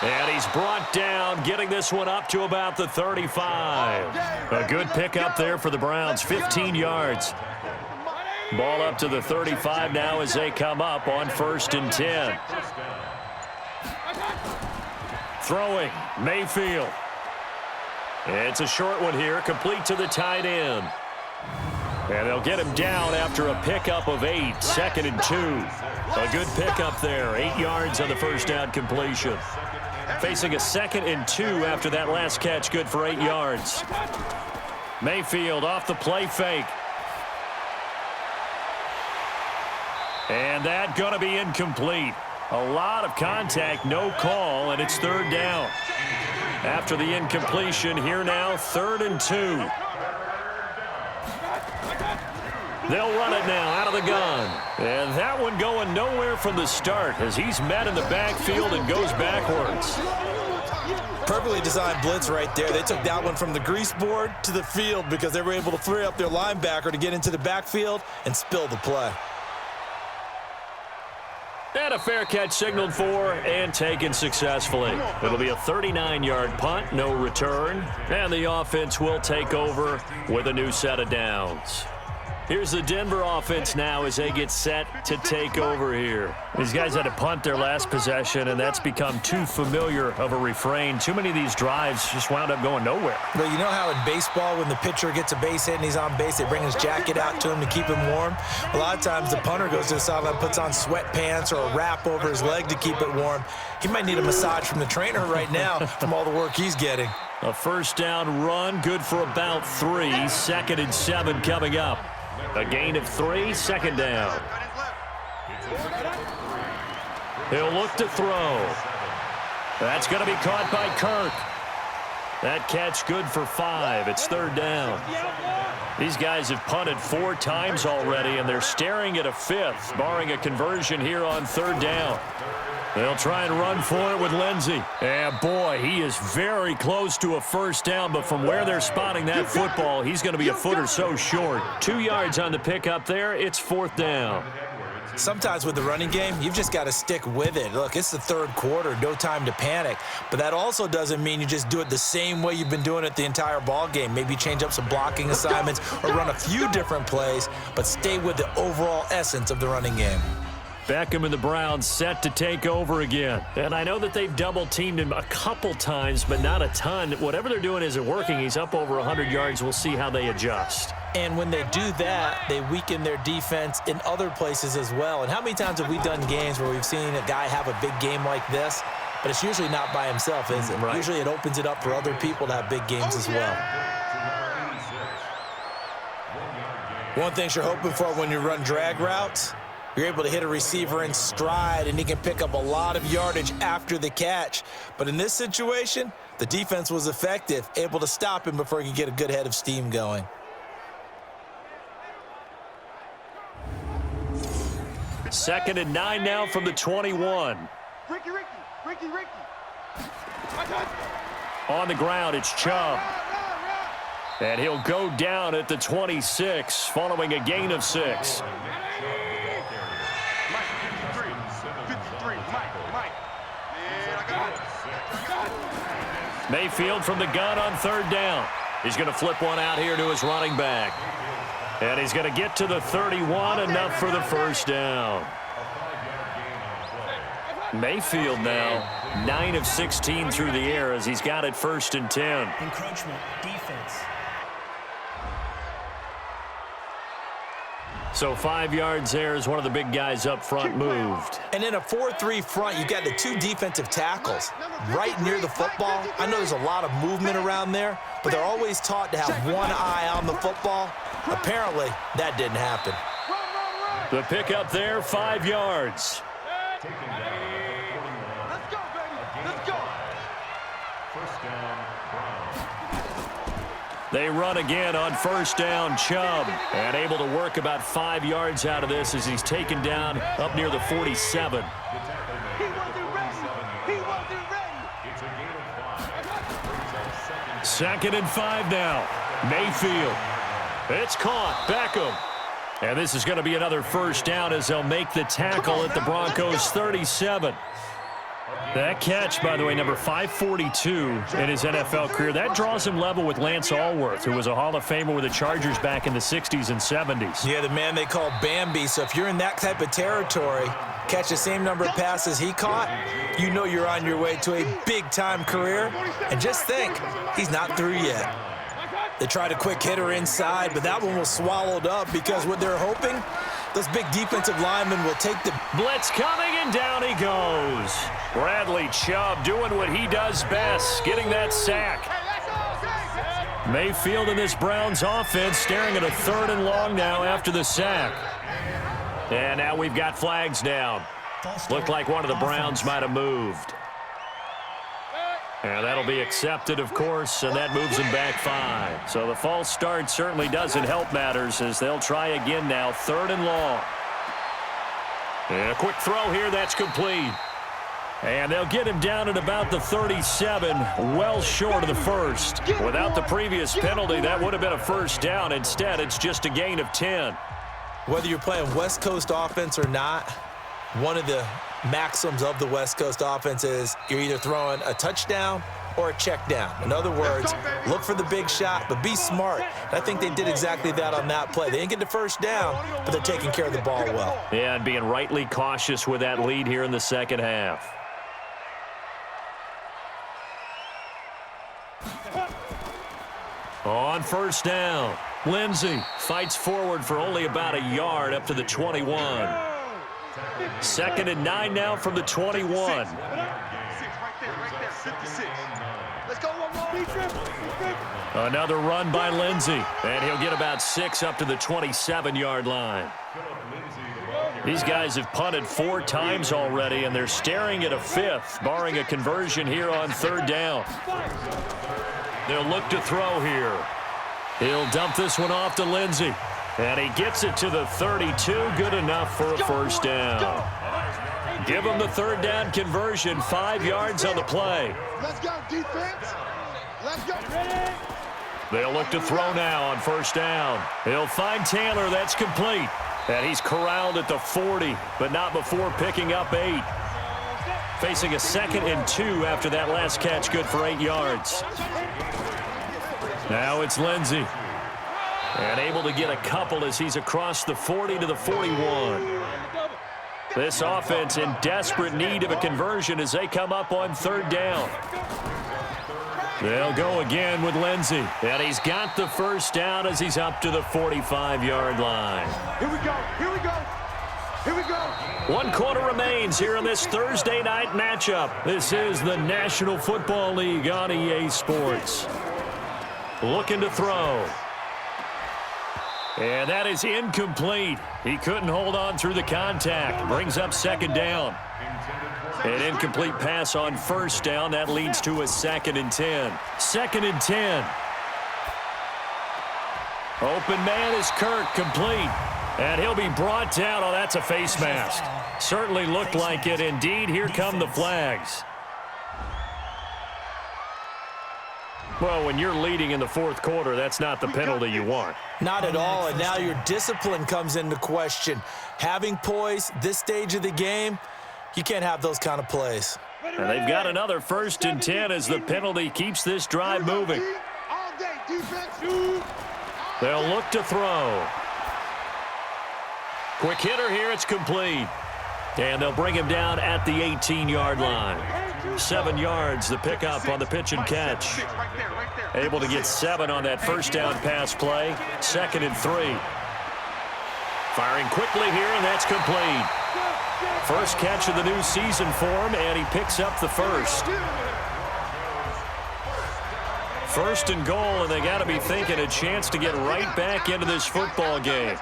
And he's brought down, getting this one up to about the 35. A good pickup there for the Browns, 15 yards. Ball up to the 35 now as they come up on 1st and 10. Throwing, Mayfield. It's a short one here, complete to the tight end. And they'll get him down after a pickup of 8, 2nd and 2. A good pickup there, 8 yards on the first down completion. Facing a 2nd and 2 after that last catch, good for 8 yards. Mayfield off the play fake. And that going to be incomplete. A lot of contact, no call, and it's 3rd down. After the incompletion, here now, 3rd and 2. They'll run it now out of the gun. And that one going nowhere from the start as he's met in the backfield and goes backwards. Perfectly designed blitz right there. They took that one from the grease board to the field because they were able to free up their linebacker to get into the backfield and spill the play. And a fair catch signaled for and taken successfully. It'll be a 39-yard punt, no return. And the offense will take over with a new set of downs. Here's the Denver offense now as they get set to take over here. These guys had to punt their last possession, and that's become too familiar of a refrain. Too many of these drives just wound up going nowhere. Well, you know how in baseball when the pitcher gets a base hit and he's on base, they bring his jacket out to him to keep him warm? A lot of times the punter goes to the sideline, puts on sweatpants or a wrap over his leg to keep it warm. He might need a massage from the trainer right now from all the work he's getting. A first down run, good for about 3. 2nd and 7 coming up. A gain of 3, 2nd down. He'll look to throw. That's going to be caught by Kirk. That catch good for 5. It's 3rd down. These guys have punted 4 times already, and they're staring at a 5th, barring a conversion here on 3rd down. They'll try and run for it with Lindsey. And, boy, he is very close to a first down, but from where they're spotting that football, he's going to be a foot or so short. 2 yards on the pickup there. It's 4th down. Sometimes with the running game, you've just got to stick with it. Look, it's the 3rd quarter, no time to panic. But that also doesn't mean you just do it the same way you've been doing it the entire ball game. Maybe change up some blocking assignments or run a few different plays, but stay with the overall essence of the running game. Beckham and the Browns set to take over again. And I know that they've double-teamed him a couple times, but not a ton. Whatever they're doing isn't working. He's up over 100 yards. We'll see how they adjust. And when they do that, they weaken their defense in other places as well. And how many times have we done games where we've seen a guy have a big game like this, but it's usually not by himself, is it? Right. Usually it opens it up for other people to have big games as well. One thing you're hoping for when you run drag routes, you're able to hit a receiver in stride, and he can pick up a lot of yardage after the catch. But in this situation, the defense was effective, able to stop him before he could get a good head of steam going. Second and 9 now from the 21. Ricky. On the ground, it's Chubb. And he'll go down at the 26, following a gain of 6. Mayfield from the gun on 3rd down. He's going to flip one out here to his running back. And he's going to get to the 31, enough for the first down. Mayfield now 9 of 16 through the air as he's got it 1st and 10. Encroachment, defense. So 5 yards there as one of the big guys up front moved. And in a 4-3 front, you've got the 2 defensive tackles right near the football. I know there's a lot of movement around there, but they're always taught to have one eye on the football. Apparently, that didn't happen. The pickup there, 5 yards. Let's go, baby. Let's go. First down, Browns. They run again on 1st down, Chubb. And able to work about 5 yards out of this as he's taken down up near the 47. He wasn't ready. It's a gain of 5. 2nd and 5 now. Mayfield. It's caught. Beckham. And this is going to be another first down as they'll make the tackle at the Broncos 37. That catch, by the way, number 542 in his NFL career, that draws him level with Lance Allworth, who was a Hall of Famer with the Chargers back in the 60s and 70s. Yeah, the man they call Bambi. So if you're in that type of territory, catch the same number of passes he caught, you know you're on your way to a big-time career. And just think, he's not through yet. They tried a quick hitter inside, but that one was swallowed up because what they're hoping, those big defensive linemen will take the blitz coming, and down he goes. Bradley Chubb doing what he does best, getting that sack. Mayfield in this Browns offense staring at a 3rd and long now after the sack. And now we've got flags down. Looked like one of the Browns might have moved. And that'll be accepted, of course, and that moves them back 5. So the false start certainly doesn't help matters as they'll try again now, 3rd and long. And a quick throw here, that's complete. And they'll get him down at about the 37, well short of the first. Without the previous penalty, that would have been a first down. Instead, it's just a gain of 10. Whether you're playing West Coast offense or not, one of the maxims of the West Coast offense is you're either throwing a touchdown or a check down. In other words, look for the big shot, but be smart. And I think they did exactly that on that play. They didn't get the first down, but they're taking care of the ball well. Yeah, and being rightly cautious with that lead here in the second half. On first down, Lindsey fights forward for only about a yard up to the 21. 2nd and 9 now from the 21. Another run by Lindsey, and he'll get about 6 up to the 27-yard line. These guys have punted 4 times already, and they're staring at a 5th, barring a conversion here on 3rd down. They'll look to throw here. He'll dump this one off to Lindsey, and he gets it to the 32, good enough for a first down. Give him the 3rd down conversion, 5 yards on the play. Let's go, defense. Let's go. They'll look to throw now on first down. He'll find Taylor. That's complete. And he's corralled at the 40, but not before picking up 8. Facing a 2nd and 2 after that last catch, good for 8 yards. Now it's Lindsey. And able to get a couple as he's across the 40 to the 41. This offense in desperate need of a conversion as they come up on 3rd down. They'll go again with Lindsey. And he's got the first down as he's up to the 45-yard line. Here we go. Here we go. Here we go. 1 quarter remains here in this Thursday night matchup. This is the National Football League on EA Sports. Looking to throw. And that is incomplete. He couldn't hold on through the contact. Brings up 2nd down. An incomplete pass on first down. That leads to a 2nd and 10. 2nd and 10. Open man is Kirk, complete. And he'll be brought down. Oh, that's a face mask. Certainly looked like it. Indeed, here come the flags. Well, when you're leading in the 4th quarter, that's not the penalty you want. Not at all, and now your discipline comes into question. Having poise this stage of the game, you can't have those kind of plays. And they've got another 1st and 10 as the penalty keeps this drive moving. They'll look to throw. Quick hitter here, it's complete. And they'll bring him down at the 18-yard line. 7 yards, the pickup on the pitch and catch. Able to get 7 on that first down pass play. 2nd and 3. Firing quickly here, and that's complete. First catch of the new season for him, and he picks up the first. 1st and goal, and they got to be thinking a chance to get right back into this football game.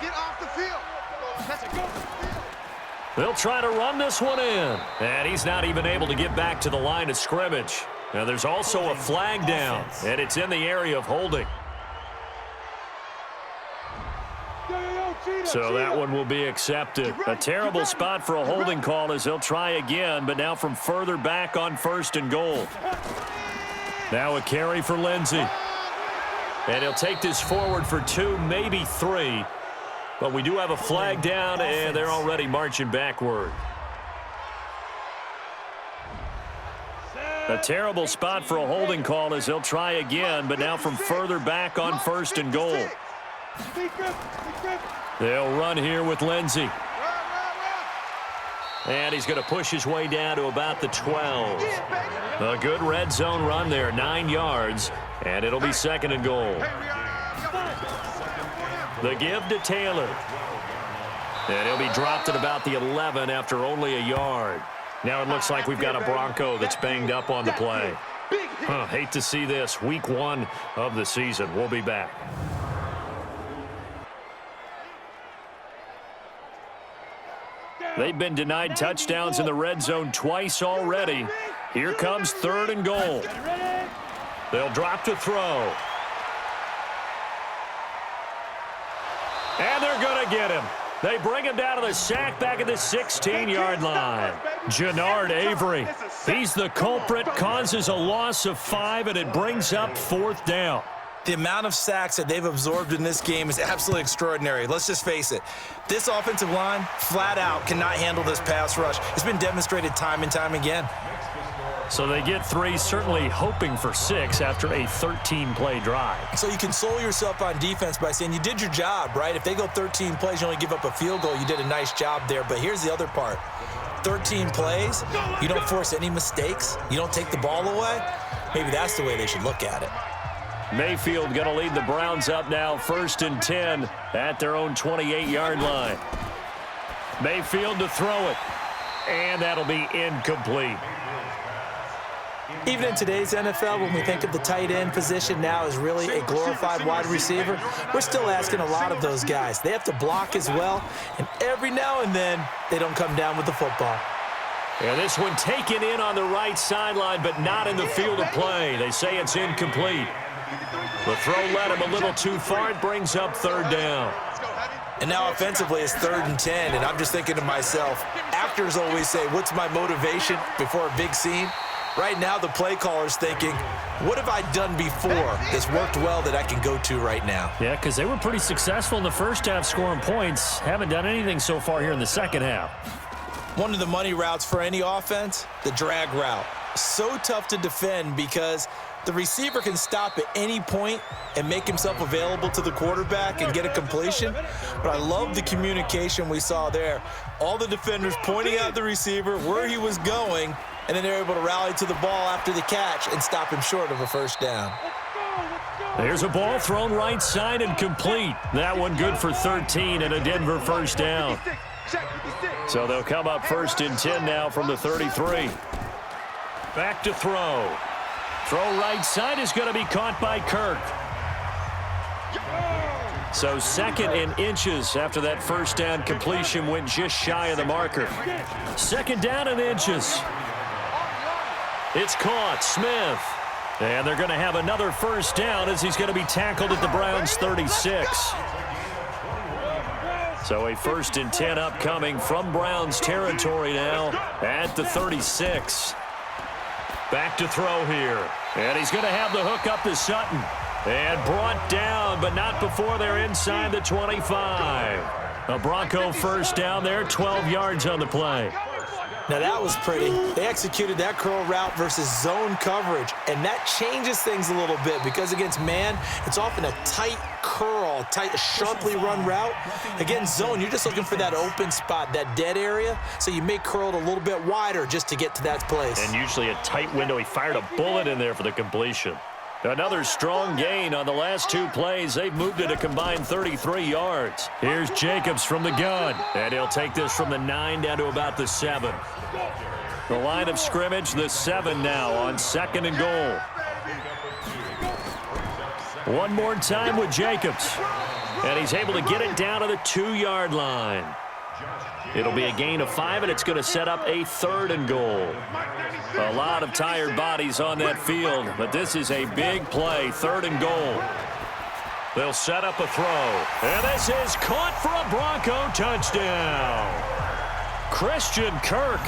They'll try to run this one in, and he's not even able to get back to the line of scrimmage. Now there's also a flag down, and it's in the area of holding. So that one will be accepted. A terrible spot for a holding call as they'll try again, but now from further back on 1st and goal. Now a carry for Lindsey. And he'll take this forward for 2, maybe 3. But we do have a flag down, and they're already marching backward. A terrible spot for a holding call as they'll try again, but now from further back on 1st and goal. They'll run here with Lindsey. And he's going to push his way down to about the 12. A good red zone run there, 9 yards, and it'll be 2nd and goal. The give to Taylor. And he'll be dropped at about the 11 after only a yard. Now it looks like we've got a Bronco that's banged up on the play. Hate to see this. Week 1 of the season. We'll be back. They've been denied touchdowns in the red zone twice already. Here comes 3rd and goal. They'll drop to throw. And they're going to get him. They bring him down to the sack back at the 16-yard line. Jannard Avery, he's the culprit, causes a loss of 5, and it brings up 4th down. The amount of sacks that they've absorbed in this game is absolutely extraordinary. Let's just face it. This offensive line, flat out, cannot handle this pass rush. It's been demonstrated time and time again. So they get 3, certainly hoping for 6 after a 13-play drive. So you console yourself on defense by saying you did your job, right? If they go 13 plays, you only give up a field goal, you did a nice job there. But here's the other part. 13 plays, you don't force any mistakes, you don't take the ball away. Maybe that's the way they should look at it. Mayfield going to lead the Browns up now, 1st and 10 at their own 28-yard line. Mayfield to throw it, and that'll be incomplete. Even in today's NFL, when we think of the tight end position now as really a glorified wide receiver, we're still asking a lot of those guys. They have to block as well, and every now and then, they don't come down with the football. And this one taken in on the right sideline, but not in the field of play. They say it's incomplete. The throw led him a little too far. It brings up 3rd down. And now offensively it's 3rd and 10, and I'm just thinking to myself, actors always say, what's my motivation before a big scene? Right now the play caller's thinking, what have I done before that's worked well that I can go to right now? Yeah, because they were pretty successful in the first half scoring points. Haven't done anything so far here in the second half. One of the money routes for any offense, the drag route. So tough to defend because the receiver can stop at any point and make himself available to the quarterback and get a completion. But I love the communication we saw there. All the defenders pointing out the receiver, where he was going, and then they're able to rally to the ball after the catch and stop him short of a 1st down. There's a ball thrown right side and complete. That one good for 13 and a Denver 1st down. So they'll come up 1st and 10 now from the 33. Back to throw. Throw right side is going to be caught by Kirk. So 2nd and inches after that 1st down completion went just shy of the marker. 2nd down and inches. It's caught. Smith. And they're going to have another 1st down as he's going to be tackled at the Browns 36. So a 1st and 10 upcoming from Browns territory now at the 36. Back to throw here. And he's going to have the hook up to Sutton. And brought down, but not before they're inside the 25. A Bronco 1st down there, 12 yards on the play. Now that was pretty. They executed that curl route versus zone coverage, and that changes things a little bit because against man, it's often a tight curl, tight, sharply run route. Against zone, you're just looking for that open spot, that dead area, so you may curl it a little bit wider just to get to that place. And usually a tight window. He fired a bullet in there for the completion. Another strong gain on the last 2 plays. They've moved it a combined 33 yards. Here's Jacobs from the gun, and he'll take this from the 9 down to about the 7. The line of scrimmage, the 7 now on 2nd and goal. One more time with Jacobs, and he's able to get it down to the 2-yard line. It'll be a gain of 5, and it's going to set up a 3rd and goal. A lot of tired bodies on that field, but this is a big play, 3rd and goal. They'll set up a throw, and this is caught for a Bronco touchdown. Christian Kirk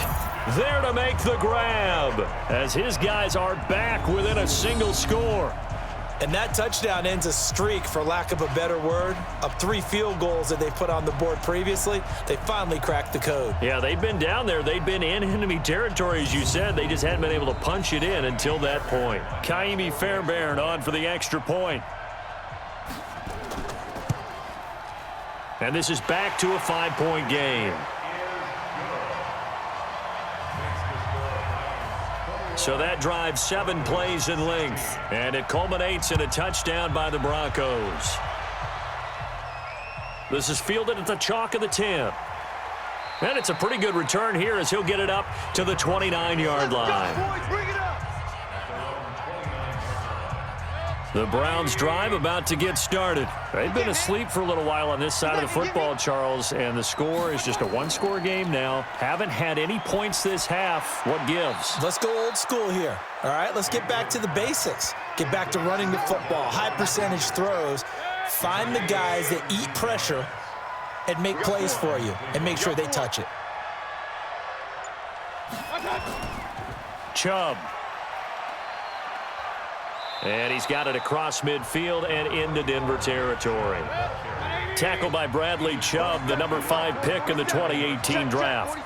there to make the grab as his guys are back within a single score. And that touchdown ends a streak, for lack of a better word, of 3 field goals that they put on the board previously. They finally cracked the code. Yeah, they've been down there. They've been in enemy territory, as you said. They just hadn't been able to punch it in until that point. Kaimi Fairbairn on for the extra point. And this is back to a 5-point game. So that drives 7 plays in length, and it culminates in a touchdown by the Broncos. This is fielded at the chalk of the 10. And it's a pretty good return here as he'll get it up to the 29-yard line. The Browns drive about to get started. They've been asleep for a little while on this side of the football, Charles, and the score is just a 1-score game now. Haven't had any points this half. What gives? Let's go old school here. All right, let's get back to the basics. Get back to running the football, high percentage throws. Find the guys that eat pressure and make plays for you and make sure they touch it. Chubb. And he's got it across midfield and into Denver territory. Tackled by Bradley Chubb, the number 5 pick in the 2018 draft.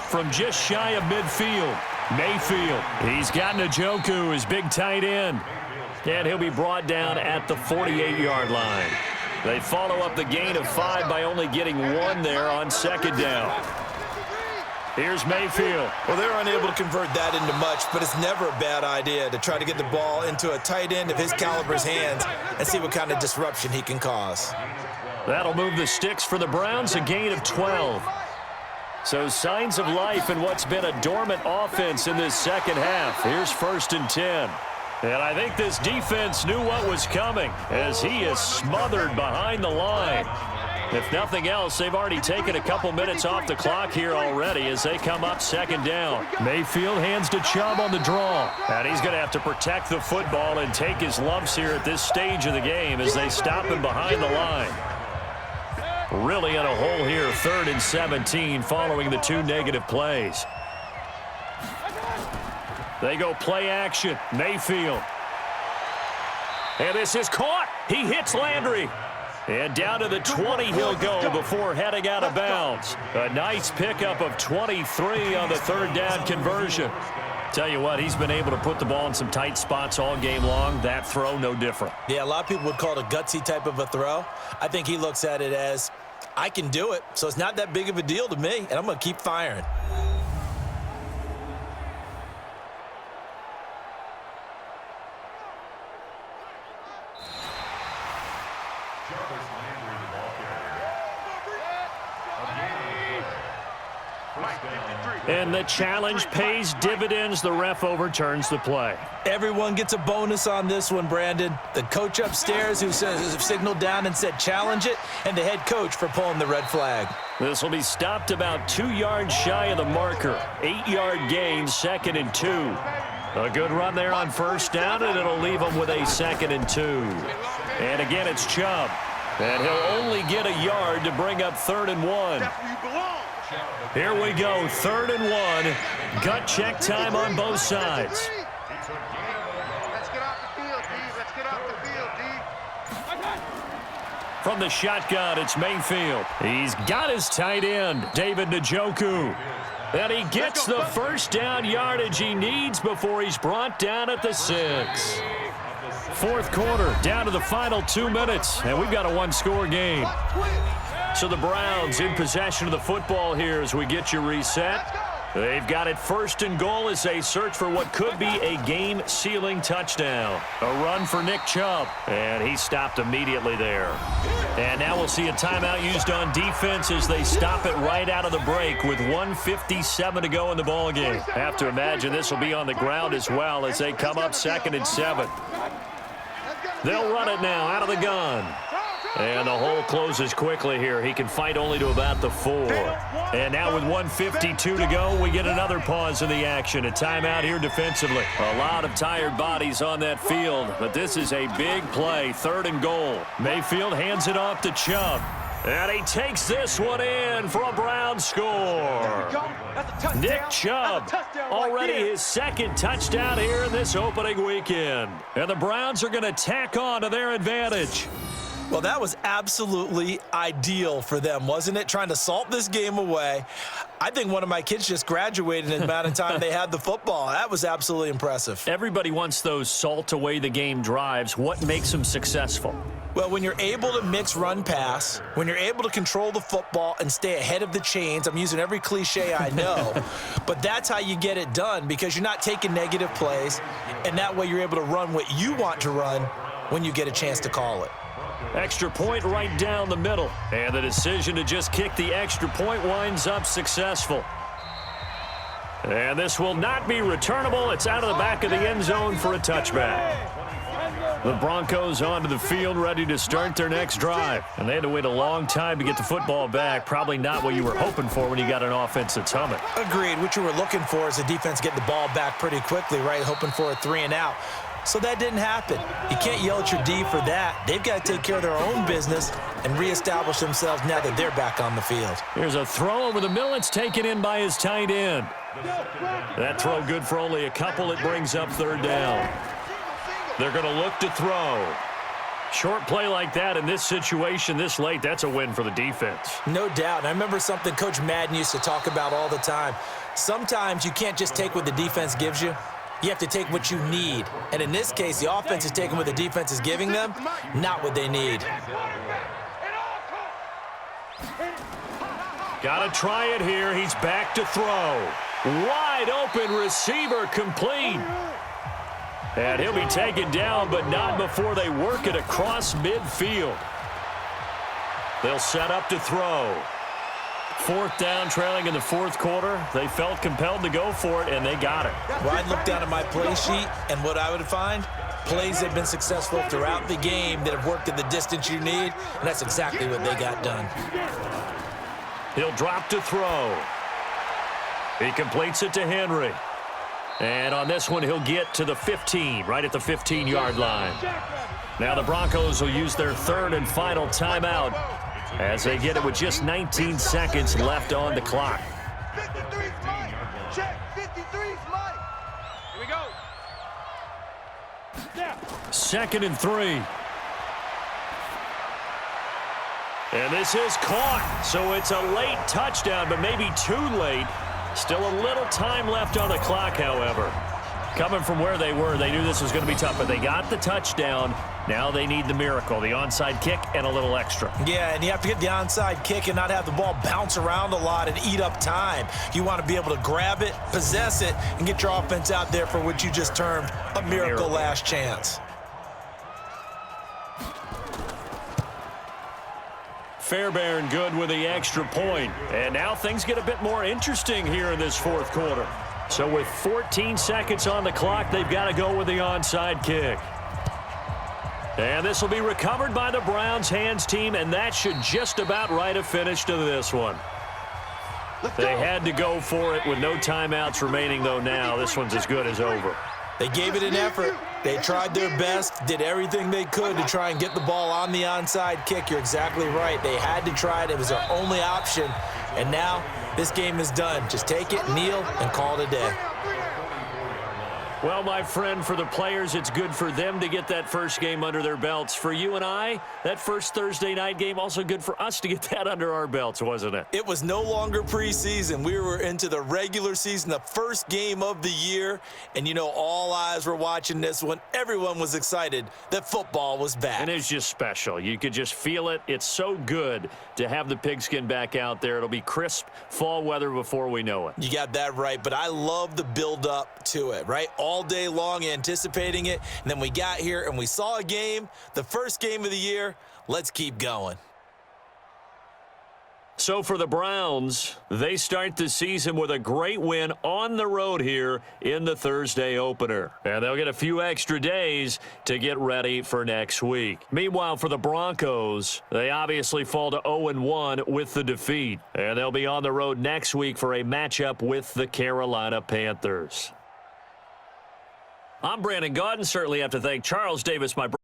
From just shy of midfield, Mayfield. He's got Njoku, his big tight end. And he'll be brought down at the 48-yard line. They follow up the gain of 5 by only getting 1 there on second down. Here's Mayfield. Well, they're unable to convert that into much, but it's never a bad idea to try to get the ball into a tight end of his caliber's hands and see what kind of disruption he can cause. That'll move the sticks for the Browns, a gain of 12. So signs of life in what's been a dormant offense in this second half. Here's 1st and 10. And I think this defense knew what was coming as he is smothered behind the line. If nothing else, they've already taken a couple minutes off the clock here already as they come up second down. Mayfield hands to Chubb on the draw. And he's going to have to protect the football and take his lumps here at this stage of the game as they stop him behind the line. Really in a hole here, 3rd and 17 following the 2 negative plays. They go play action. Mayfield. And this is caught. He hits Landry. And down to the 20 he'll go before heading out of bounds. A nice pickup of 23 on the 3rd down conversion. Tell you what, he's been able to put the ball in some tight spots all game long. That throw, no different. Yeah, a lot of people would call it a gutsy type of a throw. I think he looks at it as, I can do it, so it's not that big of a deal to me, and I'm going to keep firing. And the challenge pays dividends. The ref overturns the play. Everyone gets a bonus on this one, Brandon. The coach upstairs who signaled down and said challenge it, and the head coach for pulling the red flag. This will be stopped about 2 yards shy of the marker. 8-yard gain, 2nd and 2. A good run there on 1st down, and it'll leave them with a 2nd and 2. And again, it's Chubb. And he'll only get a yard to bring up 3rd and 1. Here we go, 3rd and 1. Gut check time on both sides. Let's get off the field, D. Let's get off the field, D. From the shotgun, it's Mayfield. He's got his tight end, David Njoku. And he gets the 1st down yardage he needs before he's brought down at the 6. 4th quarter, down to the final 2 minutes, and we've got a 1-score game. So the Browns in possession of the football here as we get you reset. They've got it 1st and goal as they search for what could be a game-sealing touchdown. A run for Nick Chubb, and he stopped immediately there. And now we'll see a timeout used on defense as they stop it right out of the break with 1:57 to go in the ballgame. Have to imagine this will be on the ground as well as they come up 2nd and 7. They'll run it now out of the gun. And the hole closes quickly here. He can fight only to about the 4. And now with 1:52 to go, we get another pause in the action. A timeout here defensively. A lot of tired bodies on that field, but this is a big play. 3rd and goal. Mayfield hands it off to Chubb. And he takes this one in for a Brown score. Nick Chubb, already his 2nd touchdown here in this opening weekend. And the Browns are going to tack on to their advantage. Well, that was absolutely ideal for them, wasn't it? Trying to salt this game away. I think one of my kids just graduated in the amount of time they had the football. That was absolutely impressive. Everybody wants those salt-away-the-game drives. What makes them successful? Well, when you're able to mix run-pass, when you're able to control the football and stay ahead of the chains, I'm using every cliche I know, but that's how you get it done because you're not taking negative plays, and that way you're able to run what you want to run when you get a chance to call it. Extra point right down the middle. And the decision to just kick the extra point winds up successful. And this will not be returnable. It's out of the back of the end zone for a touchback. The Broncos onto the field ready to start their next drive. And they had to wait a long time to get the football back. Probably not what you were hoping for when you got an offense that's humming. Agreed. What you were looking for is the defense getting the ball back pretty quickly, right? Hoping for a 3 and out. So that didn't happen. You can't yell at your D for that. They've got to take care of their own business and reestablish themselves now that they're back on the field. Here's a throw over the middle. It's taken in by his tight end. That throw good for only a couple. It brings up 3rd down. They're going to look to throw. Short play like that in this situation this late, that's a win for the defense. No doubt. And I remember something Coach Madden used to talk about all the time. Sometimes you can't just take what the defense gives you. You have to take what you need. And in this case, the offense is taking what the defense is giving them, not what they need. Got to try it here. He's back to throw. Wide open receiver complete. And he'll be taken down, but not before they work it across midfield. They'll set up to throw. 4th down, trailing in the 4th quarter. They felt compelled to go for it, and they got it. Well, I'd look down at my play sheet, and what I would find, plays that have been successful throughout the game that have worked at the distance you need, and that's exactly what they got done. He'll drop to throw. He completes it to Henry. And on this one, he'll get to the 15, right at the 15-yard line. Now the Broncos will use their 3rd and final timeout as they get it with just 19 seconds left on the clock. 53's Mike. Check. 53's Mike. Here we go. 2nd and 3. And this is caught, so it's a late touchdown, but maybe too late. Still a little time left on the clock, however. Coming from where they were, they knew this was going to be tough, but they got the touchdown. Now they need the miracle, the onside kick and a little extra. Yeah, and you have to get the onside kick and not have the ball bounce around a lot and eat up time. You want to be able to grab it, possess it, and get your offense out there for what you just termed a miracle last chance. Fairbairn good with the extra point. And now things get a bit more interesting here in this 4th quarter. So with 14 seconds on the clock, they've got to go with the onside kick. And this will be recovered by the Browns hands team, and that should just about write a finish to this one. They had to go for it with no timeouts remaining, though now this one's as good as over. They gave it an effort. They tried their best, did everything they could to try and get the ball on the onside kick. You're exactly right. They had to try it. It was their only option. And now this game is done. Just take it, kneel, and call it a day. Well, my friend, for the players, it's good for them to get that first game under their belts. For you and I, that first Thursday night game, also good for us to get that under our belts, wasn't it? It was no longer preseason. We were into the regular season, the first game of the year. And, you know, all eyes were watching this one. Everyone was excited that football was back. And it's just special. You could just feel it. It's so good to have the pigskin back out there. It'll be crisp fall weather before we know it. You got that right, but I love the build-up to it, right? All day long anticipating it, and then we got here and we saw a game, the first game of the year. Let's keep going. So for the Browns, they start the season with a great win on the road here in the Thursday opener. And they'll get a few extra days to get ready for next week. Meanwhile, for the Broncos, they obviously fall to 0-1 with the defeat. And they'll be on the road next week for a matchup with the Carolina Panthers. I'm Brandon Gaudin. Certainly have to thank Charles Davis, my brother.